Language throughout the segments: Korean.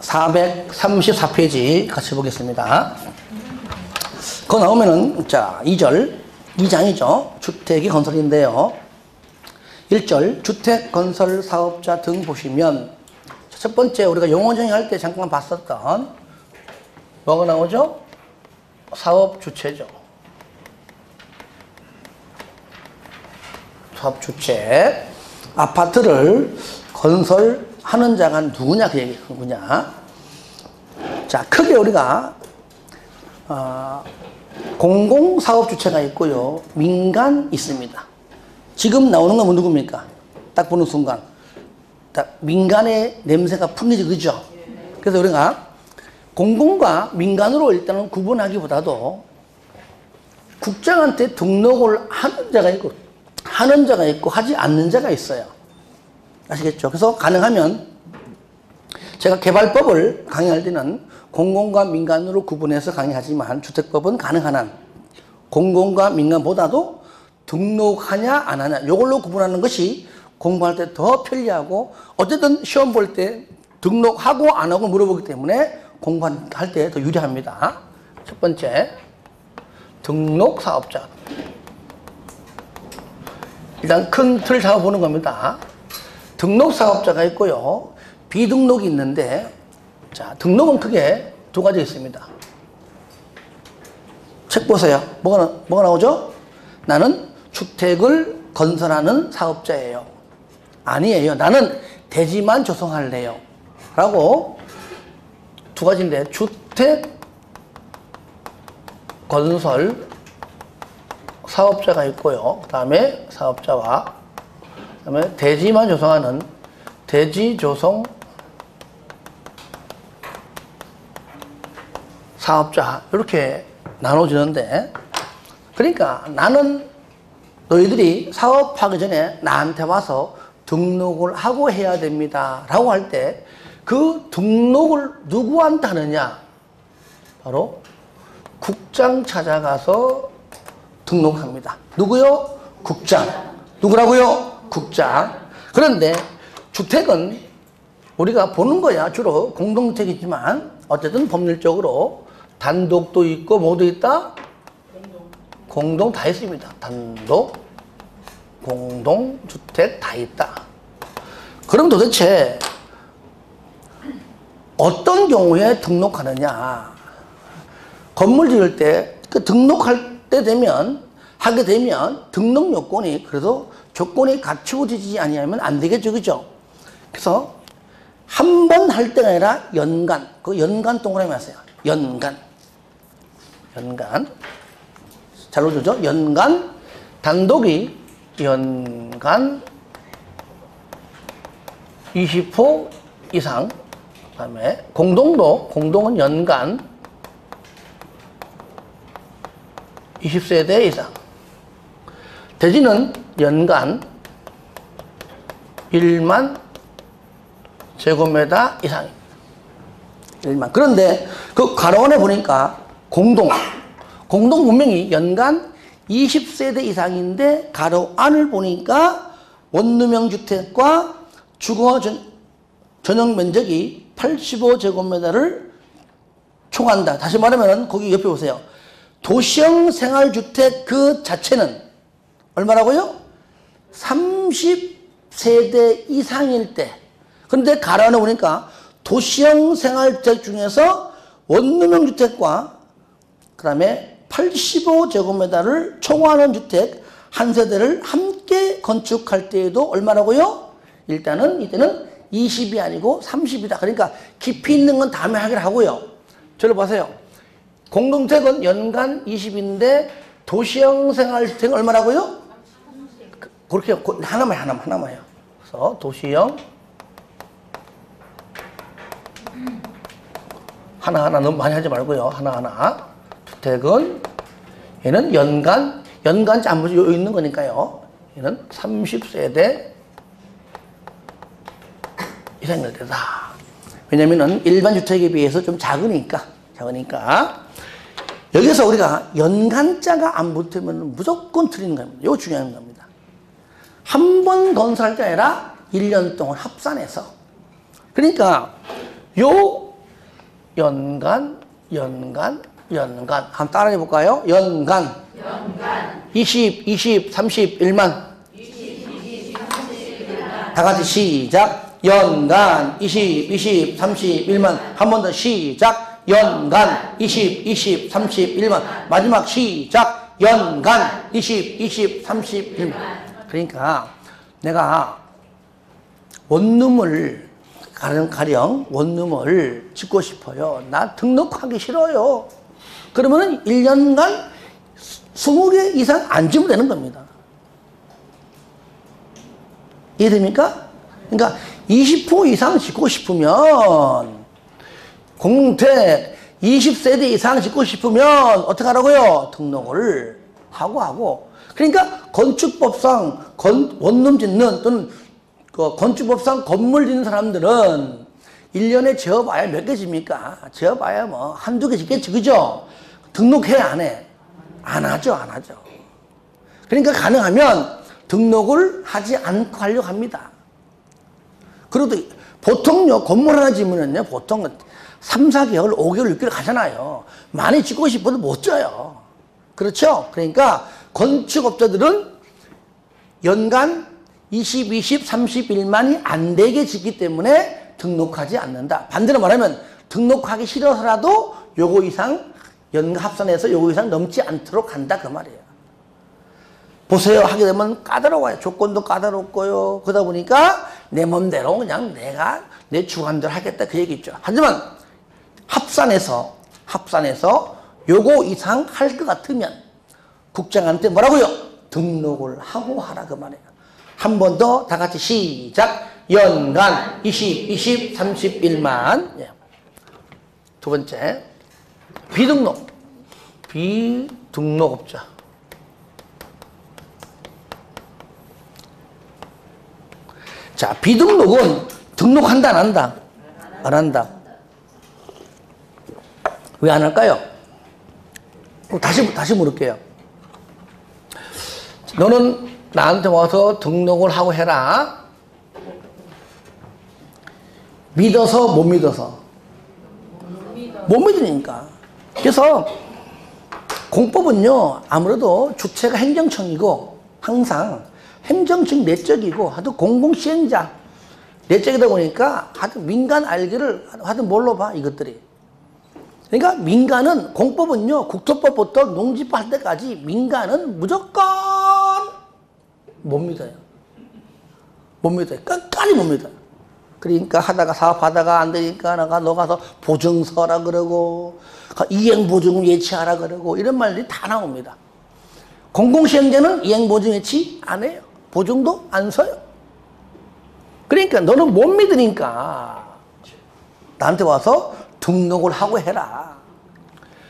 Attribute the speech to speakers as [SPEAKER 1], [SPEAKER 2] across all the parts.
[SPEAKER 1] 434페이지 같이 보겠습니다. 그거 나오면은, 자, 2절, 2장이죠. 주택이 건설인데요. 1절, 주택 건설 사업자 등 보시면, 첫 번째, 우리가 용어 정의할 때 잠깐 봤었던, 뭐가 나오죠? 사업 주체죠. 사업 주체. 아파트를 건설하는 자가 누구냐, 그 얘기, 누구냐. 자, 크게 우리가, 공공사업 주체가 있고요. 민간 있습니다. 지금 나오는 건 누굽니까? 딱 보는 순간. 딱 민간의 냄새가 풍기지, 그죠? 그래서 우리가 공공과 민간으로 일단은 구분하기보다도 국장한테 등록을 하는 자가 있고 하지 않는 자가 있어요. 아시겠죠? 그래서 가능하면 제가 개발법을 강의할 때는 공공과 민간으로 구분해서 강의하지만 주택법은 가능한 한 공공과 민간보다도 등록하냐 안 하냐 이걸로 구분하는 것이 공부할 때 더 편리하고 어쨌든 시험 볼 때 등록하고 안 하고 물어보기 때문에 공부할 때 더 유리합니다. 첫 번째, 등록 사업자. 일단 큰 틀을 잡아보는 겁니다. 등록 사업자가 있고요. 비등록이 있는데, 자, 등록은 크게 두 가지 있습니다. 책 보세요. 뭐가 나오죠? 나는 주택을 건설하는 사업자예요. 아니에요. 나는 대지만 조성할래요. 라고 두 가지인데, 주택 건설 사업자가 있고요. 그 다음에 사업자와, 그 다음에 대지만 조성하는 대지 조성 사업자, 이렇게 나눠지는데, 그러니까 나는 너희들이 사업하기 전에 나한테 와서 등록을 하고 해야 됩니다. 라고 할 때 그 등록을 누구한테 하느냐? 바로 국장 찾아가서 등록합니다. 누구요? 국장. 누구라고요? 국장. 그런데 주택은 우리가 보는 거야. 주로 공동주택이지만 어쨌든 법률적으로 단독도 있고 뭐도 있다? 공동 다 있습니다. 단독, 공동, 주택 다 있다. 그럼 도대체 어떤 경우에 등록하느냐? 건물 지을 때 그 등록할 때 하게 되면 등록 요건이 그래도 조건이 갖추어지지 아니하면 안 되겠죠, 그죠? 그래서 한 번 할 때가 아니라 연간, 그 연간 동그라미 하세요. 연간. 잘 놓죠? 연간, 단독이 연간 20호 이상, 그 다음에 공동은 연간 20세대 이상, 대지는 연간 1만 제곱미터 이상입니다. 1만. 그런데 그 가로원에 보니까 공동 분명히 연간 20세대 이상인데 가로 안을 보니까 원룸형 주택과 주거 전용 면적이 85제곱미터를 총한다. 다시 말하면 거기 옆에 보세요. 도시형 생활주택 그 자체는 얼마라고요? 30세대 이상일 때. 그런데 가로안에 보니까 도시형 생활주택 중에서 원룸형 주택과 그 다음에 85제곱미터를 초과하는 주택 한 세대를 함께 건축할 때에도 얼마라고요? 이때는 20이 아니고 30이다. 그러니까 깊이 있는 건 다음에 하기로 하고요. 저를 보세요. 공동주택은 연간 20인데 도시형 생활주택은 얼마라고요? 그렇게 하나만요. 그래서 도시형 하나하나 너무 많이 하지 말고요. 하나하나. 주택은 얘는 연간 안 보죠. 여기 있는 거니까요. 얘는 30세대 이상일 때다. 왜냐면은 일반 주택에 비해서 좀 작으니까. 여기서 우리가 연간자가 안 붙으면 무조건 틀리는 겁니다. 이거 중요한 겁니다. 한 번 건설할 때 아니라 1년 동안 합산해서. 그러니까 요 연간. 한번 따라해 볼까요? 연간. 20, 31만. 다 같이 시작. 연간 20, 31만. 한 번 더 시작. 연간 20, 31만. 마지막 시작. 연간 20, 31만. 그러니까 내가 원룸을 가령 원룸을 짓고 싶어요. 나 등록하기 싫어요. 그러면은 1년간 20개 이상 안 지면 되는 겁니다. 이해됩니까? 그러니까 20% 이상 짓고 싶으면 공동택 20세대 이상 짓고 싶으면 어떻게 하라고요? 등록을 하고 그러니까 건축법상 원룸 짓는 또는 건축법상 건물 짓는 사람들은 1년에 지어봐야 몇 개 집니까? 지어봐야 뭐 한두 개 짓겠지, 그죠? 등록해, 안 해? 안 하죠. 그러니까 가능하면 등록을 하지 않고 하려고 합니다. 그래도 보통요, 건물 하나 지으면요, 보통 3, 4개월, 5개월, 6개월 가잖아요. 많이 짓고 싶어도 못 져요. 그렇죠? 그러니까 건축업자들은 연간 20, 31만이 안 되게 짓기 때문에 등록하지 않는다. 반대로 말하면 등록하기 싫어서라도 요거 이상 연간 합산해서 요거 이상 넘지 않도록 한다 그 말이에요. 보세요. 하게 되면 까다로워요. 조건도 까다롭고요. 그러다 보니까 내 맘대로 그냥 내가 내 주관대로 하겠다 그 얘기죠. 하지만 합산해서 요거 이상 할 것 같으면 국장한테 뭐라고요? 등록을 하고 하라 그 말이에요. 한 번 더 다 같이 시작. 연간 20, 31만. 예. 두 번째, 비등록업자. 자, 비등록은 등록한다 안 한다? 안 한다. 왜 안 할까요? 다시 물을게요. 너는 나한테 와서 등록을 하고 해라. 믿어서 못 믿어서? 못 믿으니까. 그래서 공법은요, 아무래도 주체가 행정청이고 항상 행정청 내적이고 하여튼 공공시행자 내적이다 보니까 하여튼 민간 알기를 하여튼 뭘로 봐 이것들이. 그러니까 민간은 공법은요, 국토법부터 농지법 할 때까지 민간은 무조건 못 믿어요. 끝까지 못 믿어요. 그러니까 사업하다가 안 되니까 너 가서 보증 서라 그러고 이행보증 예치하라 그러고 이런 말들이 다 나옵니다. 공공시행자는 이행보증 예치 안 해요. 보증도 안 서요. 그러니까 너는 못 믿으니까 나한테 와서 등록을 하고 해라.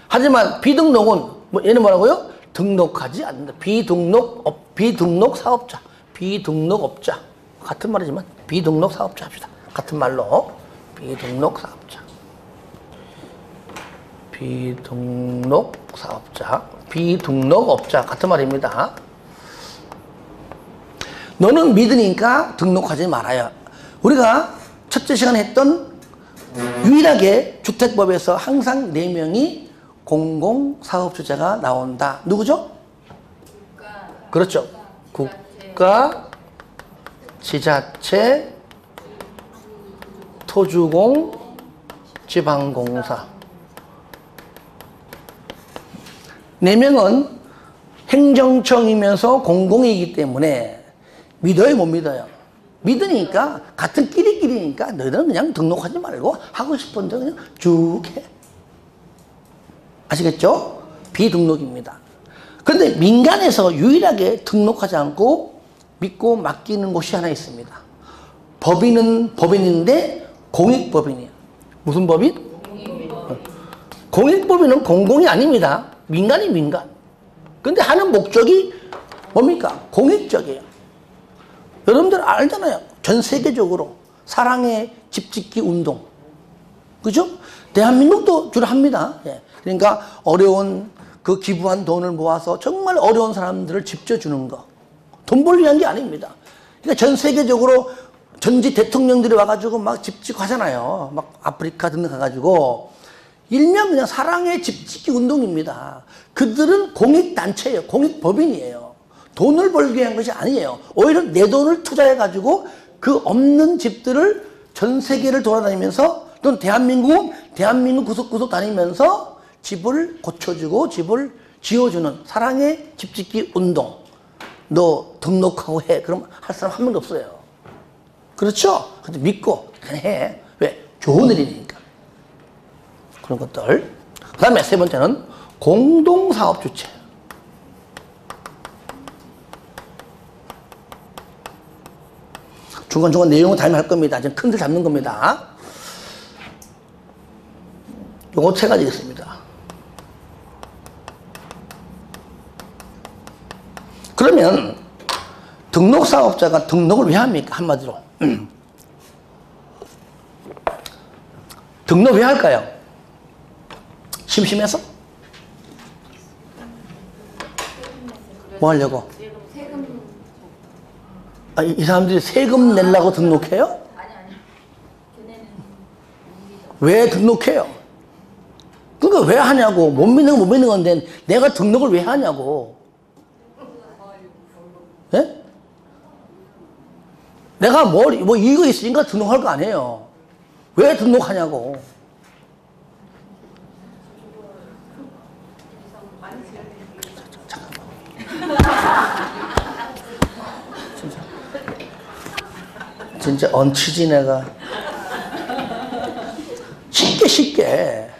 [SPEAKER 1] 하지만 비등록은 얘는 뭐라고요? 등록하지 않는다. 비등록 사업자. 비등록업자. 같은 말이지만 비등록 사업자 합시다. 같은 말로 비등록 사업자. 비등록업자 같은 말입니다. 너는 믿으니까 등록하지 말아요. 우리가 첫째 시간에 했던 유일하게 주택법에서 항상 4명이 공공사업주체가 나온다. 누구죠? 그렇죠. 국가, 지자체, 토주공, 지방공사. 4명은 행정청이면서 공공이기 때문에 믿어요, 못 믿어요? 믿으니까 같은 끼리끼리니까 너희들은 그냥 등록하지 말고 하고 싶은 데 그냥 쭉 해. 아시겠죠? 비등록입니다. 그런데 민간에서 유일하게 등록하지 않고 믿고 맡기는 곳이 하나 있습니다. 법인은 법인인데 공익법인이에요. 무슨 법인? 공익법인은 공공이 아닙니다. 민간이 민간. 근데 하는 목적이 뭡니까? 공익적이에요. 여러분들 알잖아요. 전 세계적으로 사랑의 집짓기 운동. 그죠? 대한민국도 주로 합니다. 예. 그러니까 어려운 그 기부한 돈을 모아서 정말 어려운 사람들을 집 져주는 거. 돈 벌기 위한 게 아닙니다. 그러니까 전 세계적으로 전직 대통령들이 와가지고 막 집 짓고 하잖아요. 막 아프리카 등등 가가지고. 일명 그냥 사랑의 집짓기 운동입니다. 그들은 공익단체예요. 공익법인이에요. 돈을 벌기 위한 것이 아니에요. 오히려 내 돈을 투자해가지고 그 없는 집들을 전 세계를 돌아다니면서 또는 대한민국 구석구석 다니면서 집을 고쳐주고 집을 지어주는 사랑의 집짓기 운동. 너 등록하고 해. 그럼 할 사람 한 명도 없어요. 그렇죠? 근데 믿고 그냥 해. 왜? 좋은 일이니까. 그런 것들. 그 다음에 세 번째는 공동사업 주체. 중간중간 내용은 다 할 겁니다. 지금 큰 틀 잡는 겁니다. 요거 세 가지 있습니다. 그러면 등록사업자가 등록을 왜 합니까? 한마디로. 등록 왜 할까요? 심심해서? 뭐 하려고? 아, 이 사람들이 세금 내려고 등록해요? 왜 등록해요? 그러니까 왜 하냐고. 못 믿는 건 못 믿는 건데 내가 등록을 왜 하냐고. 예? 내가 뭐 이거 있으니까 등록할 거 아니에요. 왜 등록하냐고. 진짜 얹히지 내가. 쉽게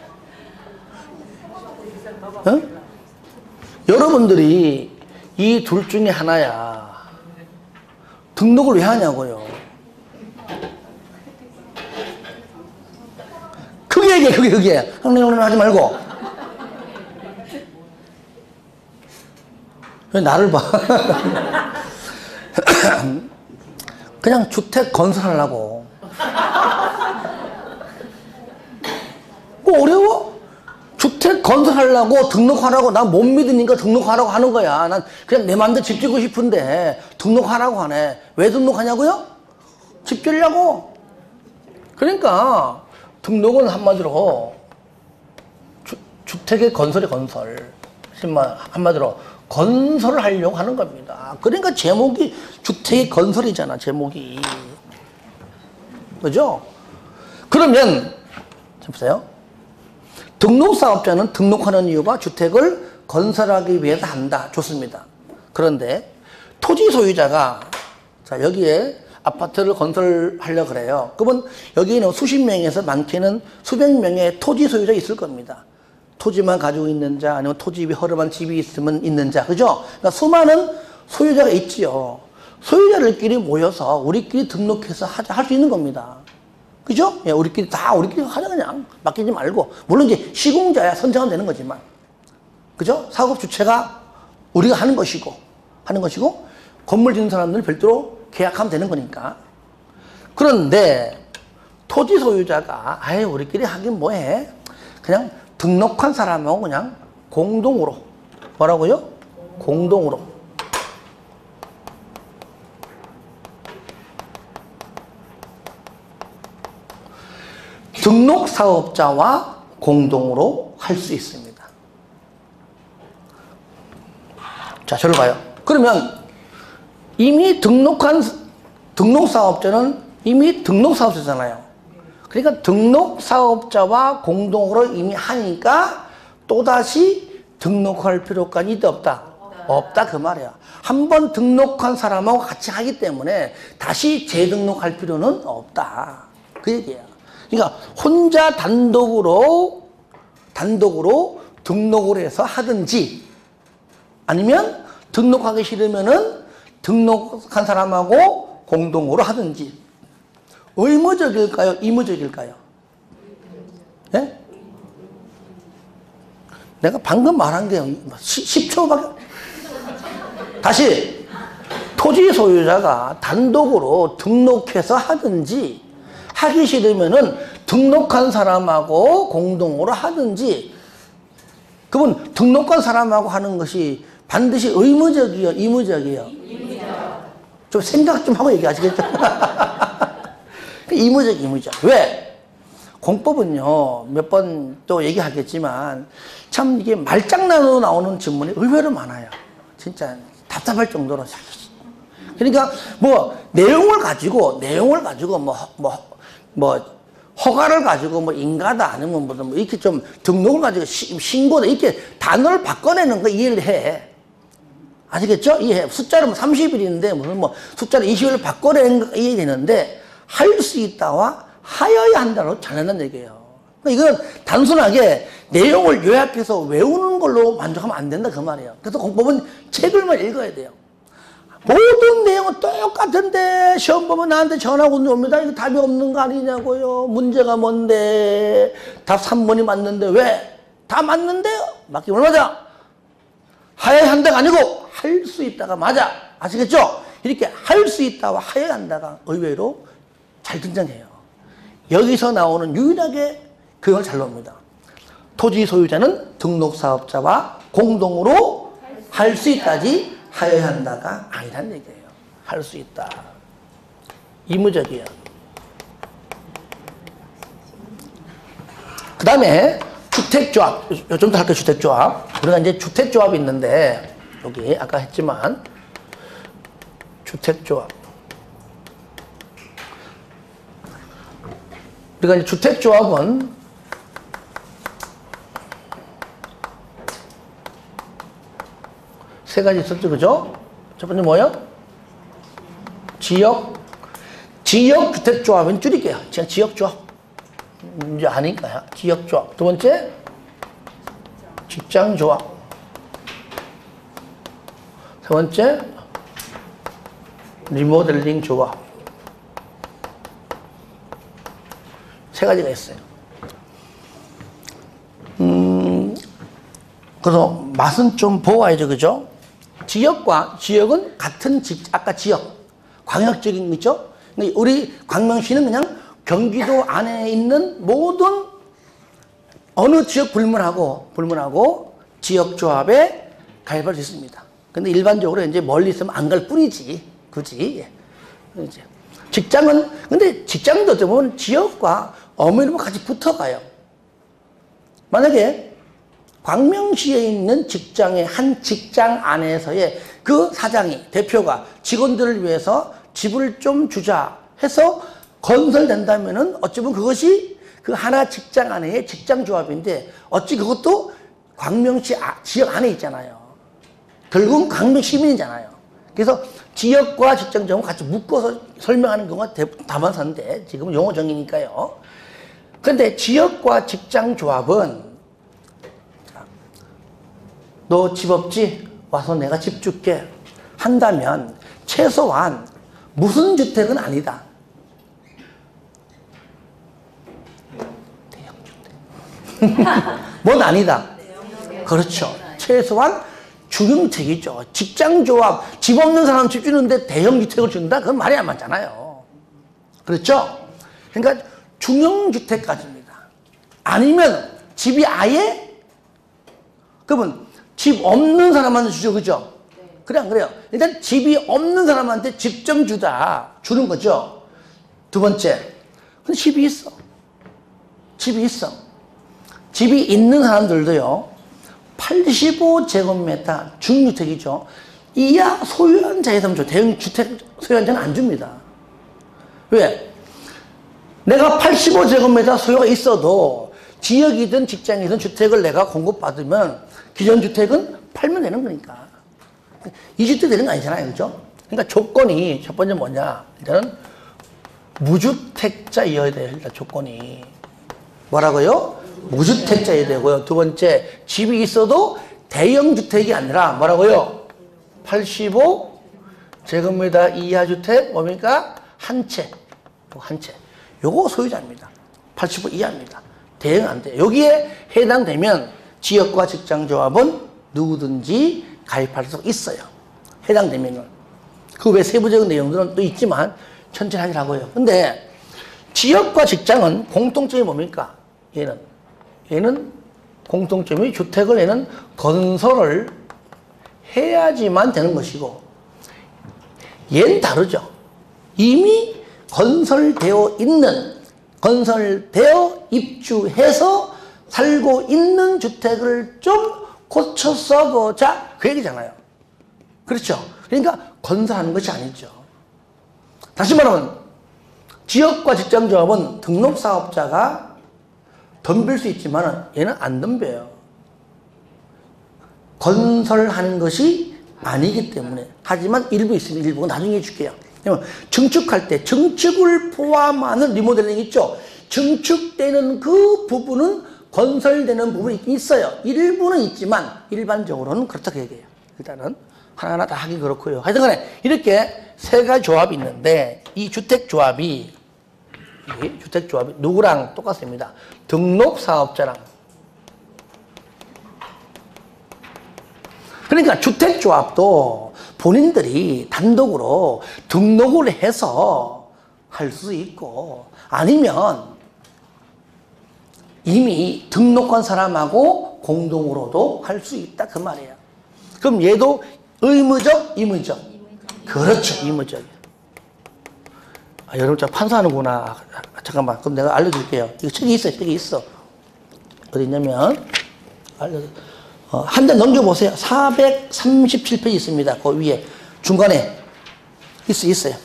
[SPEAKER 1] 어? 여러분들이 이 둘 중에 하나야. 등록을 왜 하냐고요. 크게 얘기해. 크게 하지 말고. 왜 나를 봐. 그냥 주택 건설하려고. 뭐 어려워? 주택 건설하려고 등록하라고. 난 못 믿으니까 등록하라고 하는 거야. 난 그냥 내 맘대로 집 짓고 싶은데 등록하라고 하네. 왜 등록하냐고요? 집 지으려고. 그러니까 등록은 한마디로 주택의 건설의 건설. 한마디로 건설을 하려고 하는 겁니다. 그러니까 제목이 주택의 건설이잖아. 제목이. 그죠? 그러면 자 보세요. 등록사업자는 등록하는 이유가 주택을 건설하기 위해서 한다. 좋습니다. 그런데 토지 소유자가 자 여기에 아파트를 건설하려고 그래요. 그러면 여기는 수십 명에서 많게는 수백 명의 토지 소유자 있을 겁니다. 토지만 가지고 있는 자, 아니면 토지 위에 허름한 집이 있으면 있는 자, 그죠? 그러니까 수많은 소유자가 있지요. 소유자들끼리 모여서 우리끼리 등록해서 할 수 있는 겁니다. 그죠? 예, 우리끼리 하자, 그냥. 맡기지 말고. 물론 이제 시공자야 선정은 되는 거지만. 그죠? 사업 주체가 우리가 하는 것이고, 건물 짓는 사람들 별도로 계약하면 되는 거니까. 그런데 토지 소유자가, 아예 우리끼리 하긴 뭐해? 그냥 등록한 사람하고 그냥 공동으로. 뭐라고요? 공동으로. 등록사업자와 공동으로 할 수 있습니다. 자, 저를 봐요. 그러면 이미 등록사업자는 이미 등록사업자잖아요. 그러니까 등록사업자와 공동으로 이미 하니까 또다시 등록할 필요까지 있다 없다? 없다 그 말이야. 한번 등록한 사람하고 같이 하기 때문에 다시 재등록할 필요는 없다. 그 얘기야. 그러니까 혼자 단독으로 등록을 해서 하든지 아니면 등록하기 싫으면은 등록한 사람하고 공동으로 하든지 의무적일까요? 이무적일까요? 네? 내가 방금 말한 게 10초밖에 다시 토지 소유자가 단독으로 등록해서 하든지 하기 싫으면은 등록한 사람하고 공동으로 하든지 그분 등록한 사람하고 하는 것이 반드시 의무적이요, 이무적이요? 좀 생각 좀 하고 얘기하시겠죠? 이무적. 왜? 공법은요, 몇 번 또 얘기하겠지만, 참 이게 말장난으로 나오는 질문이 의외로 많아요. 진짜 답답할 정도로. 그러니까 내용을 가지고 허가를 가지고 인가다 아니면 이렇게 좀 등록을 가지고 신고다 이렇게 단어를 바꿔내는 거 이해를 해. 아시겠죠? 이해해. 숫자를 30일인데 무슨 숫자를 20일로 바꿔내는 거 이해되는데 할 수 있다와 하여야 한다로 잘한다는 얘기예요. 그러니까 이건 단순하게 내용을 요약해서 외우는 걸로 만족하면 안 된다 그 말이에요. 그래서 공법은 책을만 읽어야 돼요. 모든 내용은 똑같은데 시험 보면 나한테 전화가 옵니다. 이거 답이 없는 거 아니냐고요. 문제가 뭔데 답 3번이 맞는데 왜? 다 맞는데요. 맞기만 맞아. 하여야 한다가 아니고 할 수 있다가 맞아. 아시겠죠? 이렇게 할 수 있다와 하여야 한다가 의외로 잘 등장해요. 여기서 나오는 유일하게 그걸 잘 나옵니다. 토지 소유자는 등록사업자와 공동으로 할 수 있다지 하여야 한다가 아니란 얘기예요. 할 수 있다. 의무적이야. 그 다음에 주택조합. 좀 더 할게요. 주택조합. 우리가 이제 주택조합이 있는데 여기 아까 했지만 주택조합. 우리가 이제 주택조합은 세 가지 있었죠, 그죠? 첫 번째 뭐예요? 지역주택조합은 줄일게요. 그냥 지역조합. 이제 아니까요. 지역조합. 두 번째, 직장조합. 세 번째, 리모델링 조합. 세 가지가 있어요. 그래서 맛은 좀 보아야죠, 그죠? 지역은 같은 아까 지역, 광역적인 거죠? 우리 광명시는 그냥 경기도 안에 있는 모든 어느 지역 불문하고 지역조합에 가입할 수 있습니다. 근데 일반적으로 이제 멀리 있으면 안 갈 뿐이지, 그지? 이제 근데 직장도 어떻게 보면 지역과 엄밀히 같이 붙어가요. 만약에 광명시에 있는 직장의 한 직장 안에서의 그 사장이, 대표가 직원들을 위해서 집을 좀 주자 해서 건설된다면은 어찌 보면 그것이 그 하나 직장 안에의 직장조합인데 어찌 그것도 광명시 지역 안에 있잖아요. 결국은 광명 시민이잖아요. 그래서 지역과 직장조합은 같이 묶어서 설명하는 경우가 다반사인데 지금은 용어 정의니까요. 그런데 지역과 직장조합은 너 집 없지? 와서 내가 집 줄게 한다면 최소한 무슨 주택은 아니다. 대형주택. 뭔 아니다. 그렇죠. 최소한 중형주택이죠. 직장조합, 집 없는 사람 집 주는데 대형주택을 준다? 그건 말이 안 맞잖아요. 그렇죠? 그러니까 중형주택까지입니다. 아니면 집이 아예? 그러면 집 없는 사람한테 주죠, 그죠? 네. 그래, 안 그래요? 일단 집이 없는 사람한테 집 좀 주는 거죠. 두 번째, 근데 집이 있어. 집이 있는 사람들도요, 85제곱미터 중주택이죠. 이하 소유한 자에서만 줘. 대형주택 소유한 자는 안 줍니다. 왜? 내가 85제곱미터 소유가 있어도 지역이든 직장이든 주택을 내가 공급받으면 기존 주택은 팔면 되는 거니까. 이주택 되는 거 아니잖아요. 그죠? 그러니까 조건이 첫 번째 뭐냐? 일단은 무주택자여야 돼요. 일단 조건이. 뭐라고요? 무주택자여야 되고요. 두 번째, 집이 있어도 대형주택이 아니라 뭐라고요? 85제곱미터 이하 주택 뭡니까? 한 채. 요거 소유자입니다. 85 이하입니다. 대형 안 돼요. 여기에 해당되면 지역과 직장조합은 누구든지 가입할 수 있어요. 해당되면은. 그 외 세부적인 내용들은 또 있지만 천천히 하기라고요. 근데 지역과 직장은 공통점이 뭡니까? 얘는 공통점이 주택을 얘는 건설을 해야지만 되는 것이고 얘는 다르죠. 이미 건설되어 있는 건설되어 입주해서 살고 있는 주택을 좀 고쳐 써보자. 그 얘기잖아요. 그렇죠? 그러니까 건설하는 것이 아니죠. 다시 말하면 지역과 직장조합은 등록사업자가 덤빌 수 있지만 얘는 안 덤벼요. 건설하는 것이 아니기 때문에. 하지만 일부 있습니다. 일부는 나중에 해줄게요. 증축할 때 증축을 포함하는 리모델링 있죠. 증축되는 그 부분은 건설되는 부분이 있어요. 일부는 있지만 일반적으로는 그렇다고 얘기해요. 일단은 하나하나 다 하기 그렇고요. 하여튼간에 이렇게 세 가지 조합이 있는데 이 주택조합이 누구랑 똑같습니다. 등록사업자랑. 그러니까 주택조합도 본인들이 단독으로 등록을 해서 할 수 있고 아니면 이미 등록한 사람하고 공동으로도 할 수 있다 그 말이에요. 그럼 얘도 의무적, 임의적? 그렇죠, 임의적. 여러분 저 판사하는구나. 잠깐만, 그럼 내가 알려줄게요. 이거 책이 있어요, 책이 있어. 어디 있냐면 한 장 넘겨보세요. 437페이지 있습니다. 그 위에 중간에 있어요.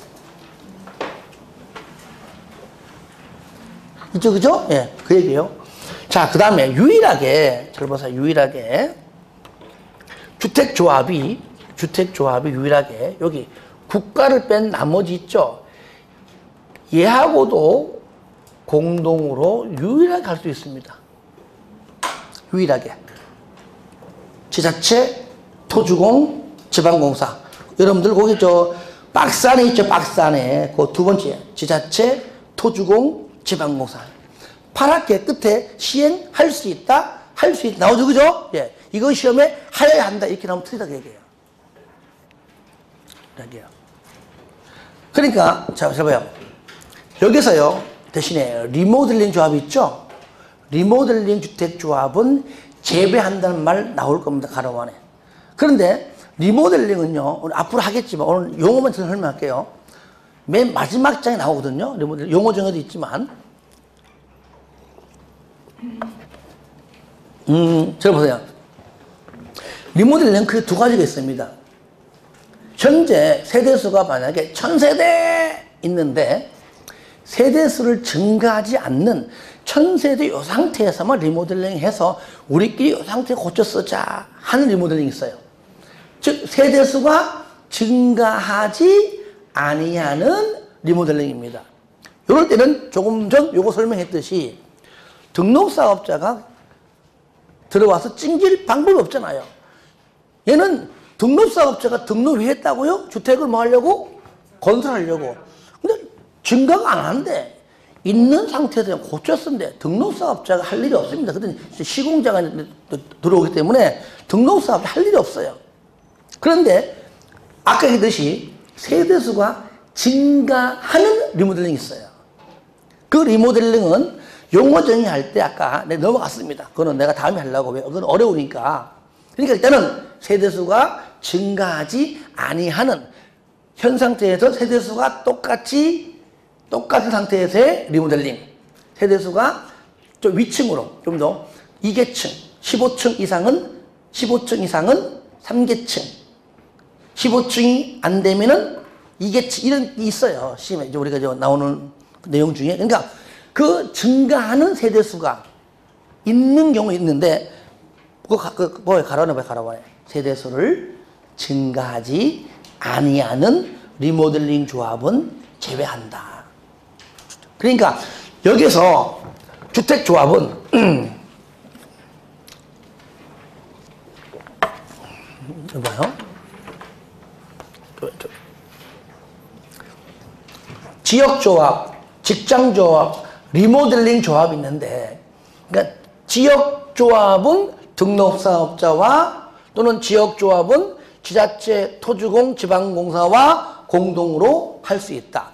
[SPEAKER 1] 있죠, 그죠? 예, 그 얘기예요. 자, 그 다음에 유일하게 잘 보세요. 유일하게 주택조합이 유일하게 여기 국가를 뺀 나머지 있죠. 얘하고도 공동으로 유일하게 할 수 있습니다. 유일하게. 지자체, 토주공, 지방공사. 여러분들 거기 저 박스 안에 있죠. 박스 안에 그 두 번째 지자체, 토주공, 지방공사. 파랗게 끝에 시행할 수 있다. 할 수 있다. 나오죠, 그죠? 예. 이거 시험에 하여야 한다. 이렇게 나오면 틀리다고 얘기해요. 그러니까 자, 봐요. 여기서요. 대신에 리모델링 조합이 있죠. 리모델링 주택조합은 재배한다는 말 나올 겁니다. 가로 안에. 그런데 리모델링은요. 오늘 앞으로 하겠지만 오늘 용어만 설명할게요. 맨 마지막 장에 나오거든요. 리모델링 용어 정의도 있지만 잘 보세요. 리모델링은 크게 두 가지가 있습니다. 현재 세대수가 만약에 1000세대 있는데 세대수를 증가하지 않는 1000세대 이 상태에서만 리모델링 해서 우리끼리 이 상태 고쳐 쓰자 하는 리모델링이 있어요. 즉 세대수가 증가하지 아니하는 리모델링입니다. 이럴 때는 조금 전 요거 설명했듯이 등록사업자가 들어와서 찡길 방법이 없잖아요. 얘는 등록사업자가 등록을 했다고요? 주택을 뭐 하려고? 건설하려고. 근데 증가가 안 하는데 있는 상태에서 고쳤는데 등록사업자가 할 일이 없습니다. 그때 시공자가 들어오기 때문에 등록사업자 할 일이 없어요. 그런데 아까 얘기했듯이 세대수가 증가하는 리모델링이 있어요. 그 리모델링은 용어 정의할 때 아까 내가 넘어갔습니다. 그거는 내가 다음에 하려고. 왜? 그건 어려우니까. 그러니까 일단은 세대수가 증가하지 아니하는 현 상태에서 세대수가 똑같은 상태에서의 리모델링. 세대수가 좀 위층으로 좀 더 2계층, 15층 이상은 3계층. 15층이 안 되면은 2계층 이런 게 있어요. 시험에 이제 우리가 나오는 내용 중에. 그러니까 그 증가하는 세대수가 있는 경우 있는데 뭐에 가로네. 세대수를 증가하지 아니하는 리모델링 조합은 제외한다. 그러니까 여기서 주택조합은 봐요. 지역조합, 직장조합, 리모델링 조합이 있는데, 그러니까 지역조합은 등록사업자와 또는 지역조합은 지자체, 토주공, 지방공사와 공동으로 할 수 있다.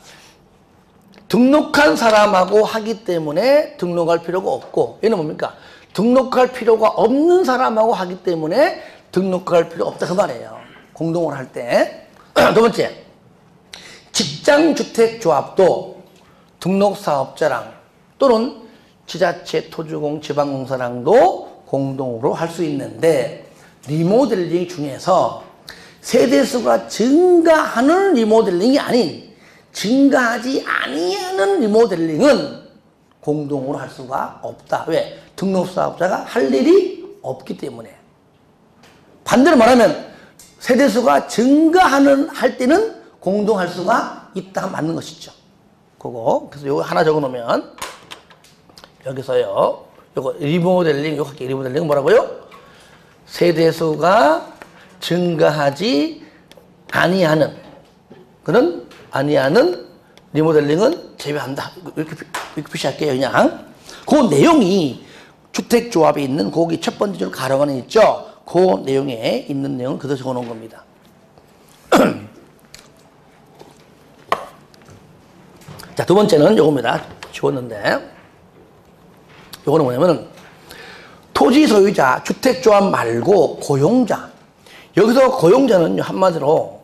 [SPEAKER 1] 등록한 사람하고 하기 때문에 등록할 필요가 없고, 얘는 뭡니까? 등록할 필요가 없는 사람하고 하기 때문에 등록할 필요 없다 그 말이에요. 공동으로 할 때. 두 번째, 직장주택조합도 등록사업자랑 또는 지자체, 토주공, 지방공사랑도 공동으로 할 수 있는데 리모델링 중에서 세대수가 증가하는 리모델링이 아닌 증가하지 아니하는 리모델링은 공동으로 할 수가 없다. 왜? 등록사업자가 할 일이 없기 때문에. 반대로 말하면 세대수가 증가하는 할 때는 공동할 수가 있다 맞는 것이죠. 그거 그래서 요거 하나 적어 놓으면 여기서요. 요거 리모델링 요거 할게요. 리모델링 뭐라고요? 세대수가 증가하지 아니하는 그런 아니하는 리모델링은 제외한다. 이렇게 표시할게요. 그냥 그 내용이 주택조합에 있는 거기 첫 번째 줄 가로가는 있죠. 그 내용에 있는 내용을 그대로 적어놓은 겁니다. 자, 두 번째는 요겁니다. 지웠는데 요거는 뭐냐면은 토지 소유자, 주택조합 말고 고용자. 여기서 고용자는 한마디로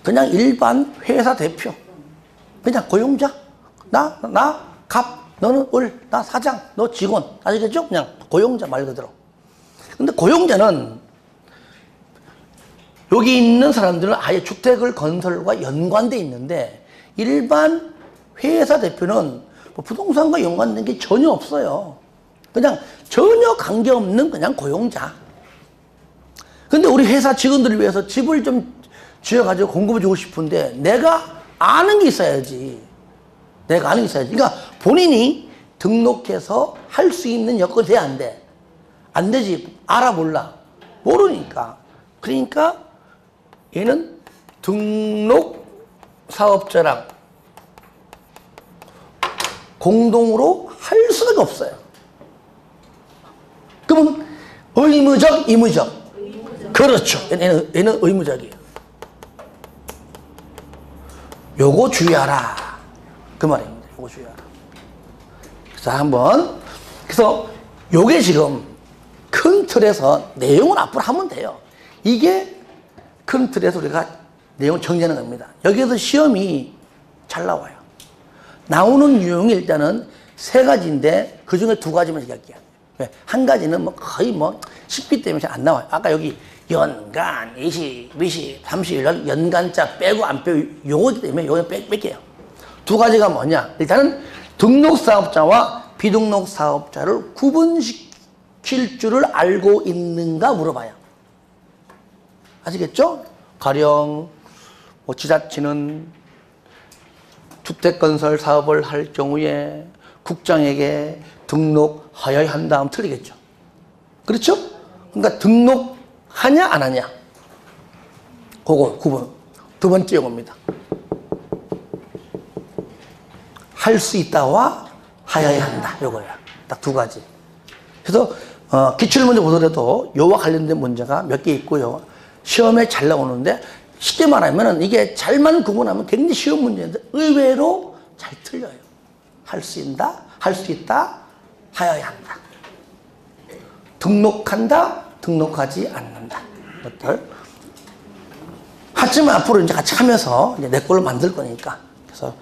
[SPEAKER 1] 그냥 일반 회사 대표. 그냥 고용자. 나 갑, 너는 을, 나 사장, 너 직원. 아시겠죠? 그냥 고용자 말 그대로. 근데 고용자는 여기 있는 사람들은 아예 주택을 건설과 연관돼 있는데 일반 회사 대표는 뭐 부동산과 연관된 게 전혀 없어요. 그냥 전혀 관계없는 그냥 고용자. 근데 우리 회사 직원들을 위해서 집을 좀 지어가지고 공급해주고 싶은데 내가 아는 게 있어야지. 내가 아는 게 있어야지. 그러니까 본인이 등록해서 할 수 있는 여건이 돼야 안 돼. 안 되지. 알아 몰라. 모르니까. 그러니까 얘는 등록 사업자랑 공동으로 할 수가 없어요. 그러면 의무적, 의무적. 그렇죠. 얘는 의무적이에요. 요거 주의하라. 그 말입니다. 요거 주의하라. 자, 한번. 그래서 요게 지금 큰 틀에서 내용을 앞으로 하면 돼요. 이게 큰 틀에서 우리가 내용을 정리하는 겁니다. 여기에서 시험이 잘 나와요. 나오는 유형이 일단은 세 가지인데 그 중에 두 가지만 얘기할게요. 한 가지는 뭐 거의 뭐 쉽기 때문에 잘 안 나와요. 아까 여기 연간, 20, 30, 연간자 빼고 안 빼고 요거 때문에 요거 뺄게요. 두 가지가 뭐냐? 일단은 등록사업자와 비등록사업자를 구분시킬 줄을 알고 있는가 물어봐요. 아시겠죠? 가령 뭐 지자체는 주택건설 사업을 할 경우에 국장에게 등록하여야 한다 하면 틀리겠죠. 그렇죠? 그러니까 등록하냐 안 하냐. 그거 구분. 두 번째 용어입니다. 할 수 있다와 하여야 한다. 요거야. 딱 두 가지. 그래서 기출문제 보더라도 요와 관련된 문제가 몇 개 있고요. 시험에 잘 나오는데 쉽게 말하면 이게 잘만 구분하면 굉장히 쉬운 문제인데 의외로 잘 틀려요. 할 수 있다, 할 수 있다, 하여야 한다. 등록한다, 등록하지 않는다. 것들. 하지만 앞으로 이제 같이 하면서 이제 내 걸로 만들 거니까. 그래서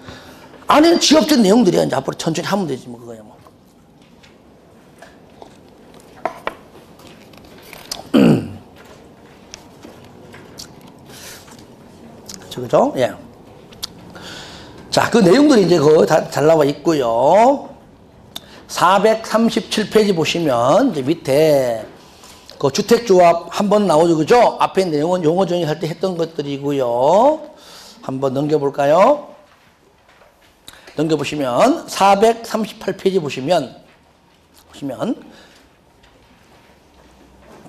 [SPEAKER 1] 안에는 지역적 내용들이야. 이제 앞으로 천천히 하면 되지 뭐 그거야 뭐. 그죠? 예. 자, 그 내용들이 이제 그 다 잘 나와 있고요. 437페이지 보시면 이제 밑에 그 주택조합 한번 나오죠. 그죠? 앞에 내용은 용어 정의할 때 했던 것들이고요. 한번 넘겨볼까요? 넘겨보시면 438페이지 보시면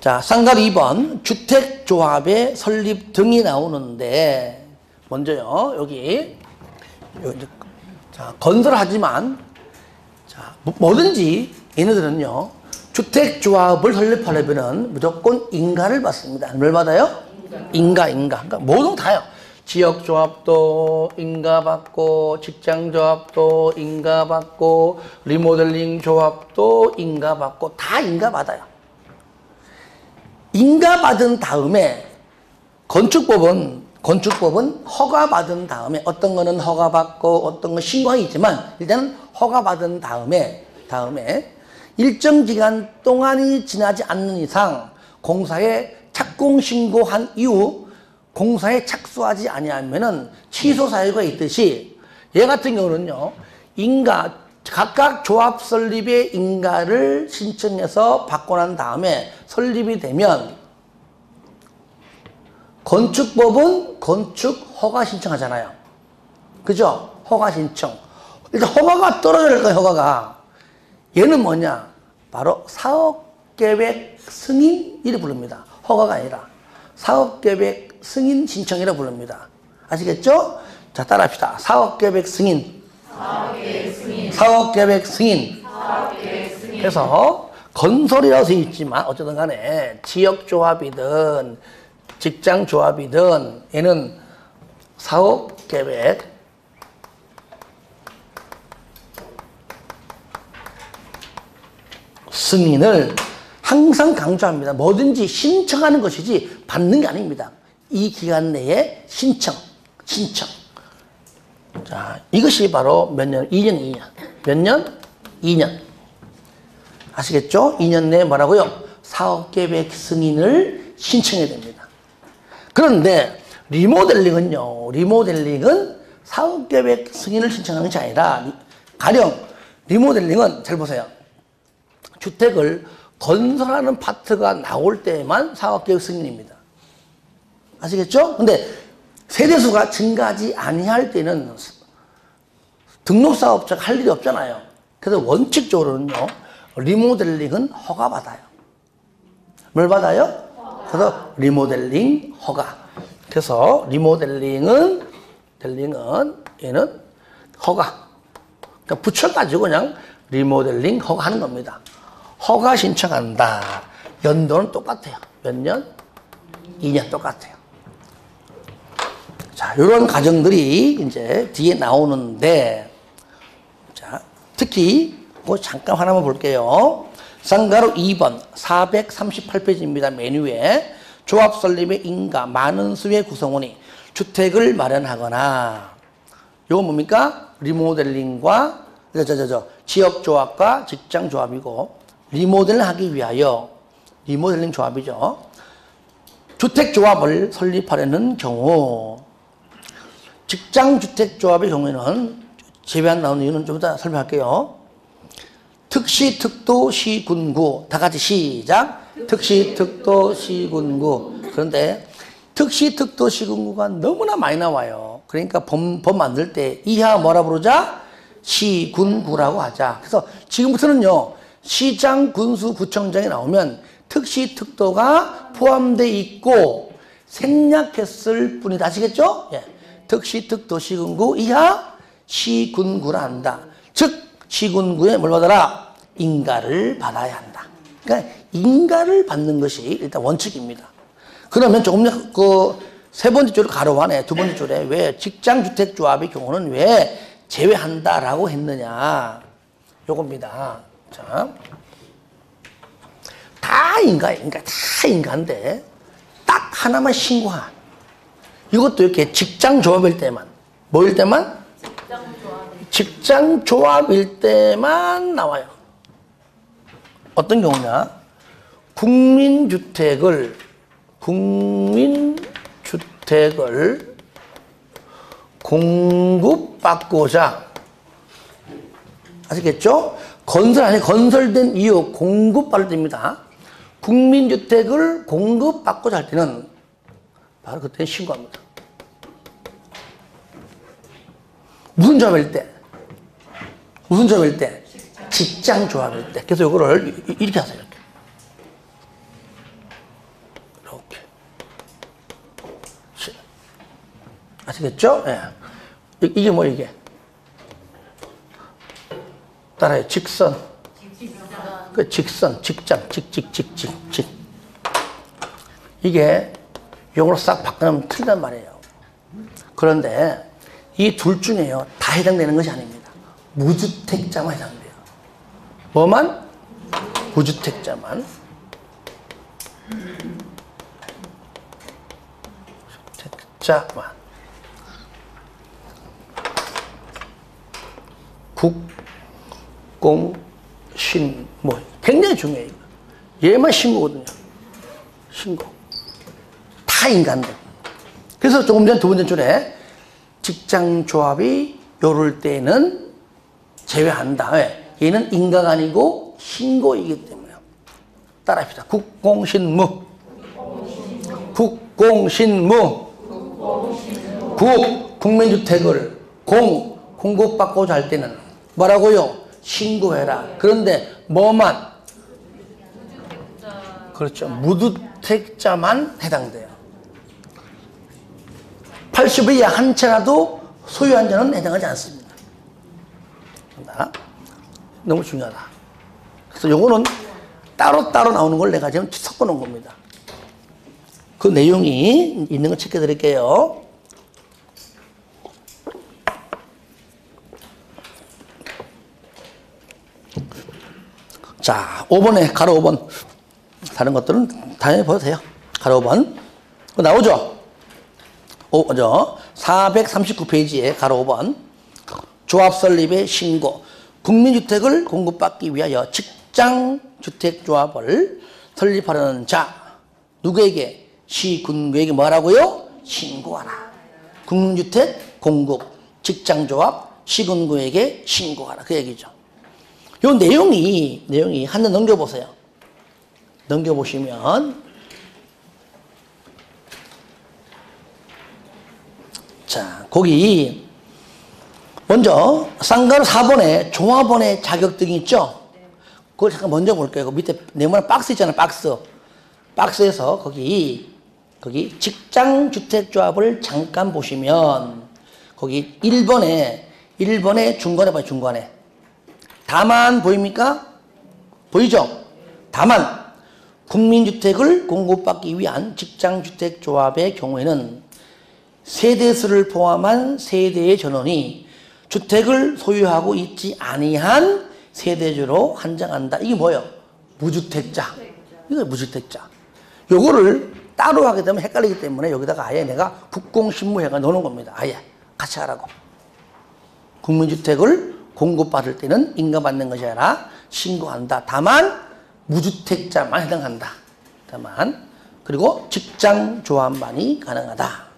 [SPEAKER 1] 자, 쌍괄 2번 주택조합의 설립 등이 나오는데 먼저요, 여기 자, 건설하지만 자, 뭐든지 얘네들은요 주택조합을 설립하려면 무조건 인가를 받습니다. 뭘 받아요? 인가. 그러니까 모든 다요. 지역조합도 인가받고, 직장조합도 인가받고, 리모델링 조합도 인가받고, 다 인가받아요. 인가받은 다음에 건축법은 건축법은 허가받은 다음에 어떤 거는 허가받고 어떤 건 신고하기 있지만 일단은 허가받은 다음에 일정 기간 동안이 지나지 않는 이상 공사에 착공 신고한 이후 공사에 착수하지 아니하면은 취소 사유가 있듯이 얘 같은 경우는요 각각 조합 설립의 인가를 신청해서 받고 난 다음에 설립이 되면 건축법은 건축 허가 신청하잖아요. 그죠? 허가 신청. 일단 허가가 떨어져야 될 거예요, 허가가. 얘는 뭐냐? 바로 사업계획 승인 이래 부릅니다. 허가가 아니라 사업계획 승인 신청이라 부릅니다. 아시겠죠? 자, 따라합시다. 사업계획 승인. 사업계획 승인. 그래서 건설이라고 되어 있지만 어쨌든 간에 지역조합이든 직장조합이든 얘는 사업계획 승인을 항상 강조합니다. 뭐든지 신청하는 것이지 받는 게 아닙니다. 이 기간 내에 신청. 자, 이것이 바로 몇 년? 2년. 몇 년? 2년. 아시겠죠? 2년 내에 뭐라고요? 사업계획 승인을 신청해야 됩니다. 그런데 리모델링은 사업계획 승인을 신청하는 것이 아니라 가령 리모델링은 잘 보세요. 주택을 건설하는 파트가 나올 때만 사업계획 승인입니다. 아시겠죠? 근데 세대수가 증가하지 아니할 때는 등록사업자가 할 일이 없잖아요. 그래서 원칙적으로는요, 리모델링은 허가받아요. 뭘 받아요? 그래서 리모델링 허가. 그래서 리모델링은 얘는 허가. 그러니까 붙여가지고 그냥 리모델링 허가 하는 겁니다. 허가 신청한다. 연도는 똑같아요. 몇 년? 2년 똑같아요. 자, 이런 과정들이 이제 뒤에 나오는데, 자, 특히, 뭐 잠깐 하나만 볼게요. 상가로 2번, 438페이지입니다. 메뉴에. 조합 설립의 인가, 많은 수의 구성원이 주택을 마련하거나, 이건 뭡니까? 리모델링과, 지역조합과 직장조합이고, 리모델을 하기 위하여, 리모델링 조합이죠. 주택조합을 설립하려는 경우, 직장주택조합의 경우에는 제외한 나오는 이유는 좀 이따 설명할게요. 특시, 특도, 시, 군구. 다 같이 시작. 특시, 특도, 시, 군구. 그런데 특시, 특도, 시, 군구가 너무나 많이 나와요. 그러니까 법 만들 때 이하 뭐라 부르자? 시, 군, 구라고 하자. 그래서 지금부터는요. 시장, 군수, 구청장이 나오면 특시, 특도가 포함되어 있고 생략했을 뿐이다. 아시겠죠? 예. 특시, 특도, 시, 군구 이하 시, 군, 구라 한다. 즉 시군구에 뭘 받아라? 인가를 받아야 한다. 그러니까 인가를 받는 것이 일단 원칙입니다. 그러면 조금 세 번째 줄을 가로 안에 두 번째 줄에 왜 직장주택조합의 경우는 왜 제외한다라고 했느냐? 요겁니다. 자, 다 인가인데 딱 하나만 신고한. 이것도 이렇게 직장조합일 때만. 뭐일 때만? 직장조합일 때만 나와요. 어떤 경우냐? 국민주택을 공급받고자, 아시겠죠? 건설된 이후 공급받을 때입니다. 국민주택을 공급받고자 할 때는 바로 그때 신고합니다. 무슨 조합일 때? 무슨 조합일 때? 직장조합일 때. 그래서 이거를 이렇게 하세요. 이렇게. 아시겠죠? 예. 이게 뭐 이게? 따라해. 직선. 그 직선, 직장, 직. 이게 용어로 싹 바꾸면 틀린단 말이에요. 그런데 이 둘 중에요. 다 해당되는 것이 아닙니다. 무주택자만 해당돼요. 뭐만? 무주택자만. 국공신무. 굉장히 중요해요. 얘만 신고거든요. 신고. 다 인간들. 그래서 조금 전 두 번째 줄에 직장조합이 요럴 때는 제외한다. 왜? 얘는 인가가 아니고 신고이기 때문에. 따라합시다. 국공신무. 국공신무. 국민주택을 공급받고자 할 때는 뭐라고요? 신고해라. 그런데 뭐만? 그렇죠. 무주택자만 해당돼요. 80의 이하 한 채라도 소유한 자는 해당하지 않습니다. 너무 중요하다. 그래서 요거는 따로따로 나오는 걸 내가 지금 섞어 놓은 겁니다. 그 내용이 있는 거 체크해 드릴게요. 자, 5번에 가로 5번. 다른 것들은 당연히 봐도 돼요. 가로 5번. 나오죠? 439페이지에 가로 5번. 조합 설립의 신고. 국민주택을 공급받기 위하여 직장주택조합을 설립하려는 자. 누구에게? 시군구에게 뭐라고요? 신고하라. 국민주택 공급, 직장조합, 시군구에게 신고하라. 그 얘기죠. 요 내용이 한 번 넘겨보세요. 넘겨보시면, 자, 거기, 먼저, 쌍가루 4번에 조합원의 자격 등이 있죠? 그걸 잠깐 먼저 볼게요. 그 밑에 네모난 박스 있잖아요, 박스. 박스에서 거기 직장주택조합을 잠깐 보시면, 거기 1번에 중간에 봐요, 중간에. 다만 보입니까? 보이죠? 다만 국민주택을 공급받기 위한 직장주택조합의 경우에는 세대수를 포함한 세대의 전원이 주택을 소유하고 있지 아니한 세대주로 한정한다. 이게 뭐예요? 무주택자. 이거 무주택자. 요거를 따로 하게 되면 헷갈리기 때문에 여기다가 아예 내가 국공신무회가 넣는 겁니다. 아예 같이 하라고. 국민주택을 공급받을 때는 인가받는 것이 아니라 신고한다. 다만 무주택자만 해당한다. 다만 그리고 직장조합만이 가능하다.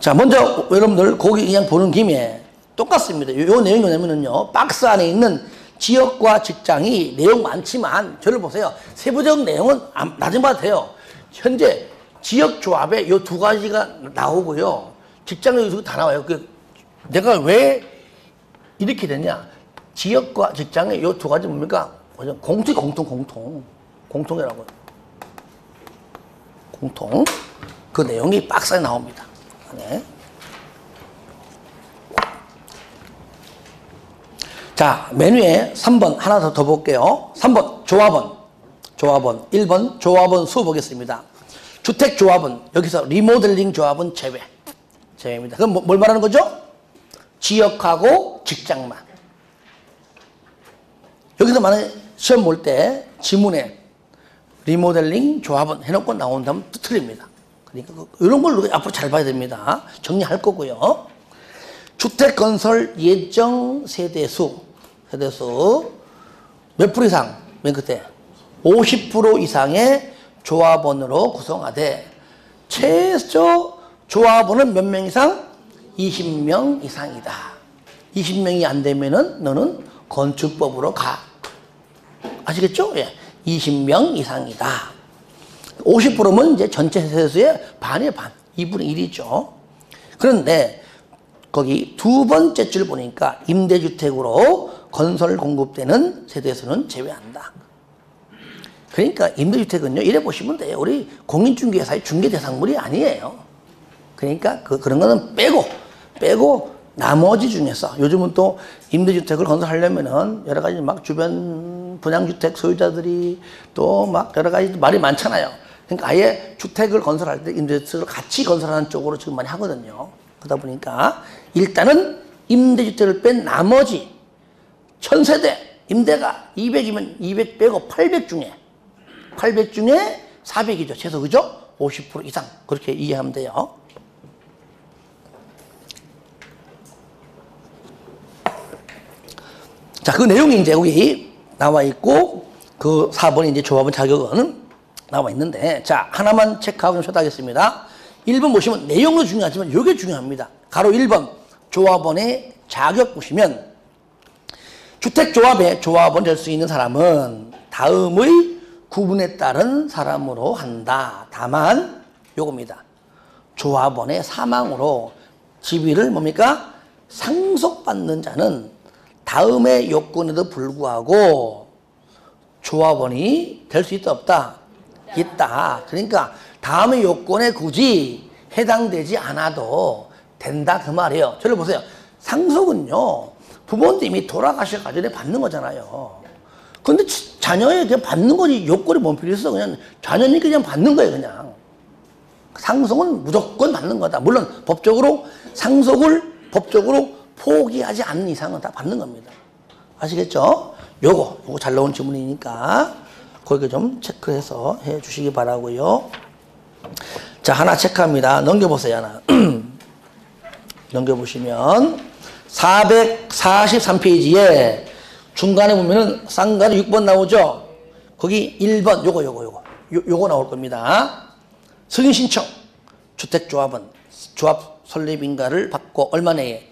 [SPEAKER 1] 자, 먼저 여러분들 거기 그냥 보는 김에 똑같습니다. 요 내용이 뭐냐면요, 박스 안에 있는 지역과 직장이 내용 많지만 저를 보세요. 세부적 내용은 나중에 봐도 돼요. 현재 지역조합에 요 두 가지가 나오고요. 직장이 다 나와요. 내가 왜 이렇게 됐냐? 지역과 직장의 요 두 가지 뭡니까? 공통이라고요. 공통. 그 내용이 박스에 나옵니다. 네. 자, 메뉴에 3번 하나 더 볼게요. 3번 조합원. 1번 조합원 수 보겠습니다. 주택조합은 여기서 리모델링 조합은 제외입니다. 그럼 뭘 말하는 거죠? 지역하고 직장만. 여기서 만약에 시험 볼 때 지문에 리모델링 조합은 해놓고 나온다면 틀립니다. 그러니까 이런 걸 앞으로 잘 봐야 됩니다. 정리할 거고요. 주택건설 예정 세대수 몇 프로 이상? 맨 끝에 50% 이상의 조합원으로 구성하되 최소 조합원은 몇 명 이상? 20명 이상이다. 20명이 안 되면은 너는 건축법으로 가. 아시겠죠? 예. 20명 이상이다. 50%면 이제 전체 세대수의 반이에요, 반. 2분의 1이죠. 그런데 거기 두 번째 줄 보니까 임대주택으로 건설 공급되는 세대수는 제외한다. 그러니까 임대주택은요, 이래 보시면 돼요. 우리 공인중개사의 중개 대상물이 아니에요. 그러니까 그런 거는 빼고 나머지 중에서 요즘은 또 임대주택을 건설하려면은 여러 가지 막 주변 분양주택 소유자들이 또 막 여러 가지 말이 많잖아요. 그러니까 아예 주택을 건설할 때 임대주택을 같이 건설하는 쪽으로 지금 많이 하거든요. 그러다 보니까 일단은 임대주택을 뺀 나머지 1000세대 임대가 200이면 200 빼고 800 중에 400이죠. 최소 그죠? 50% 이상 그렇게 이해하면 돼요. 자, 그 내용이 이제 여기 나와 있고 그 4번이 이제 조합원 자격은 나와 있는데 자, 하나만 체크하고 좀 쉬었다겠습니다. 1번 보시면 내용도 중요하지만 이게 중요합니다. 가로 1번 조합원의 자격 보시면 주택조합의 조합원 될 수 있는 사람은 다음의 구분에 따른 사람으로 한다. 다만 요겁니다. 조합원의 사망으로 지위를 뭡니까? 상속받는 자는 다음의 요건에도 불구하고 조합원이 될 수 있다 없다? 있다. 그러니까 다음의 요건에 굳이 해당되지 않아도 된다 그 말이에요. 저를 보세요. 상속은요 부모님이 돌아가셔 전에 받는 거잖아요. 근데 자녀에 그냥 받는 거지 요건이 뭔 필요 있어. 그냥 자녀니까 그냥 받는 거예요. 그냥 상속은 무조건 받는 거다. 물론 법적으로 상속을 법적으로 포기하지 않는 이상은 다 받는 겁니다. 아시겠죠? 요거 잘 나온 질문이니까 거기 좀 체크해서 해 주시기 바라고요. 자, 하나 체크합니다. 넘겨보세요. 하나. 넘겨보시면 443페이지에 중간에 보면은 쌍가루 6번 나오죠? 거기 1번 요거 나올 겁니다. 승인 신청. 주택조합은 조합 설립인가를 받고 얼마 내에?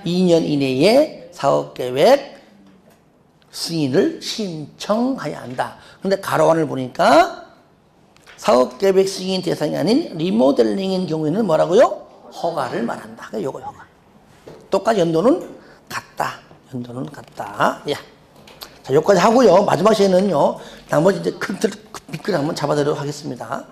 [SPEAKER 1] 2년 이내에 사업계획 승인을 신청해야 한다. 근데 가로안을 보니까 사업계획 승인 대상이 아닌 리모델링인 경우에는 뭐라고요? 허가를 말한다. 요거 허가. 똑같이 연도는 같다. 연도는 같다. 야. 자, 여기까지 하고요. 마지막 시에는요. 나머지 이제 큰 틀, 밑글 한번 잡아드리도록 하겠습니다.